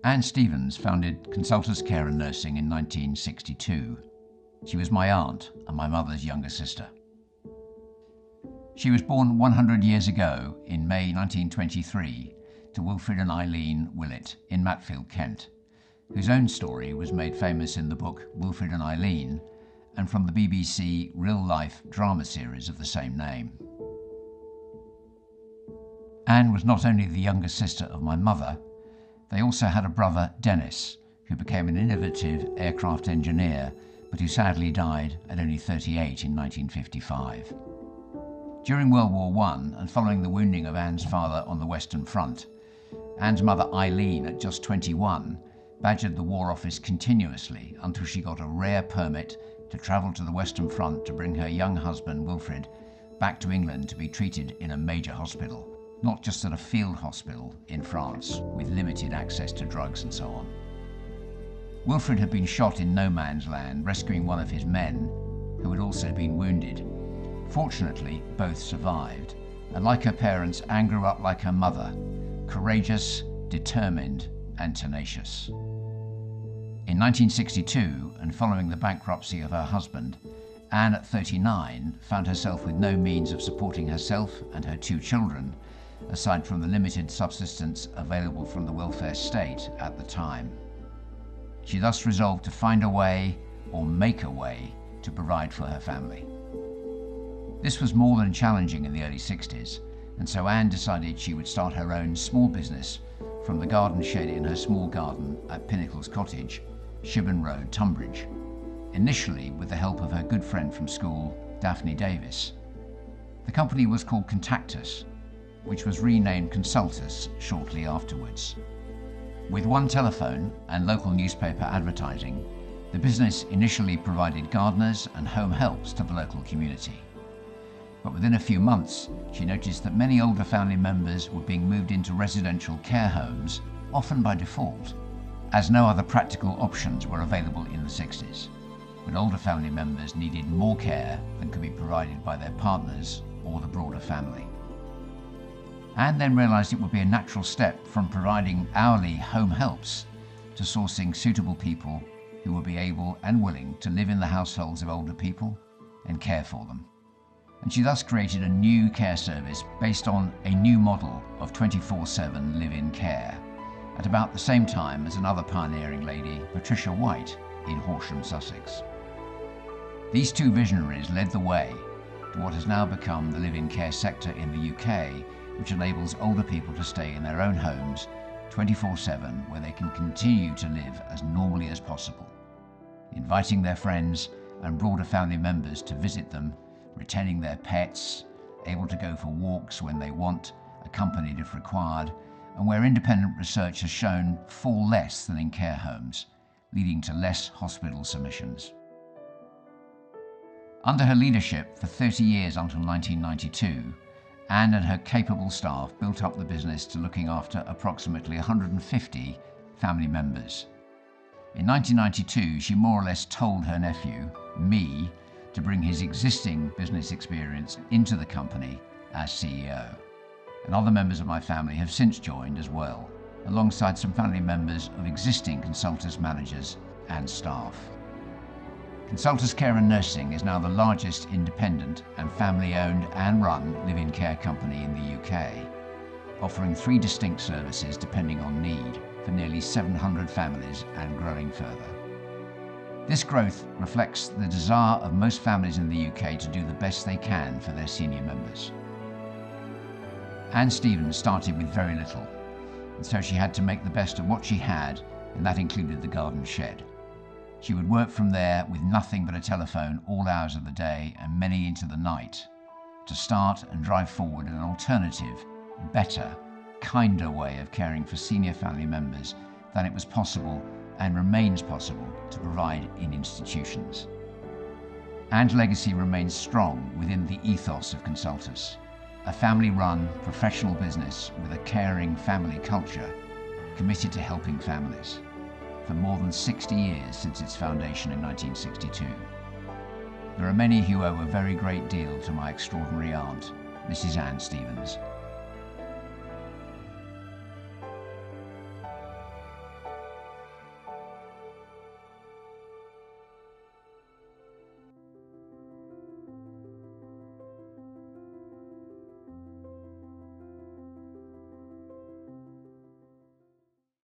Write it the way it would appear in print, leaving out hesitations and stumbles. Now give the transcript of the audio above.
Anne Stevens founded Consultus Care Nursing in 1962. She was my aunt and my mother's younger sister. She was born 100 years ago in May 1923 to Wilfred and Eileen Willett in Matfield, Kent, whose own story was made famous in the book Wilfred and Eileen and from the BBC real-life drama series of the same name. Anne was not only the younger sister of my mother, they also had a brother, Dennis, who became an innovative aircraft engineer, but who sadly died at only 38 in 1955. During World War I, and following the wounding of Anne's father on the Western Front, Anne's mother, Eileen, at just 21, badgered the War Office continuously until she got a rare permit to travel to the Western Front to bring her young husband, Wilfred, back to England to be treated in a major hospital, not just at a field hospital in France with limited access to drugs and so on. Wilfred had been shot in no man's land, rescuing one of his men, who had also been wounded. Fortunately, both survived, and like her parents, Anne grew up like her mother, courageous, determined, and tenacious. In 1962, and following the bankruptcy of her husband, Anne, at 39, found herself with no means of supporting herself and her two children, aside from the limited subsistence available from the welfare state at the time. She thus resolved to find a way, or make a way, to provide for her family. This was more than challenging in the early 60s, and so Anne decided she would start her own small business from the garden shed in her small garden at Pinnacles Cottage, Shibburn Road, Tunbridge, initially with the help of her good friend from school, Daphne Davis. The company was called Consultus, which was renamed Consultus shortly afterwards. With one telephone and local newspaper advertising, the business initially provided gardeners and home helps to the local community. But within a few months, she noticed that many older family members were being moved into residential care homes, often by default, as no other practical options were available in the 60s, when older family members needed more care than could be provided by their partners or the broader family. Anne then realised it would be a natural step from providing hourly home helps to sourcing suitable people who would be able and willing to live in the households of older people and care for them. And she thus created a new care service based on a new model of 24/7 live-in care, at about the same time as another pioneering lady, Patricia White, in Horsham, Sussex. These two visionaries led the way to what has now become the live-in care sector in the UK, which enables older people to stay in their own homes 24/7, where they can continue to live as normally as possible, inviting their friends and broader family members to visit them, retaining their pets, able to go for walks when they want, accompanied if required, and where independent research has shown fall less than in care homes, leading to less hospital submissions. Under her leadership for 30 years until 1992, Anne and her capable staff built up the business to looking after approximately 150 family members. In 1992, she more or less told her nephew, me, to bring his existing business experience into the company as CEO. And other members of my family have since joined as well, alongside some family members of existing Consultus managers and staff. Consultus Care Nursing is now the largest independent and family-owned and run live-in care company in the UK, offering 3 distinct services depending on need for nearly 700 families and growing further. This growth reflects the desire of most families in the UK to do the best they can for their senior members. Anne Stevens started with very little, and so she had to make the best of what she had, and that included the garden shed. She would work from there with nothing but a telephone all hours of the day and many into the night to start and drive forward an alternative, better, kinder way of caring for senior family members than it was possible and remains possible to provide in institutions. Anne's legacy remains strong within the ethos of Consultus, a family-run professional business with a caring family culture committed to helping families for more than 60 years since its foundation in 1962. There are many who owe a very great deal to my extraordinary aunt, Mrs. Anne Stevens.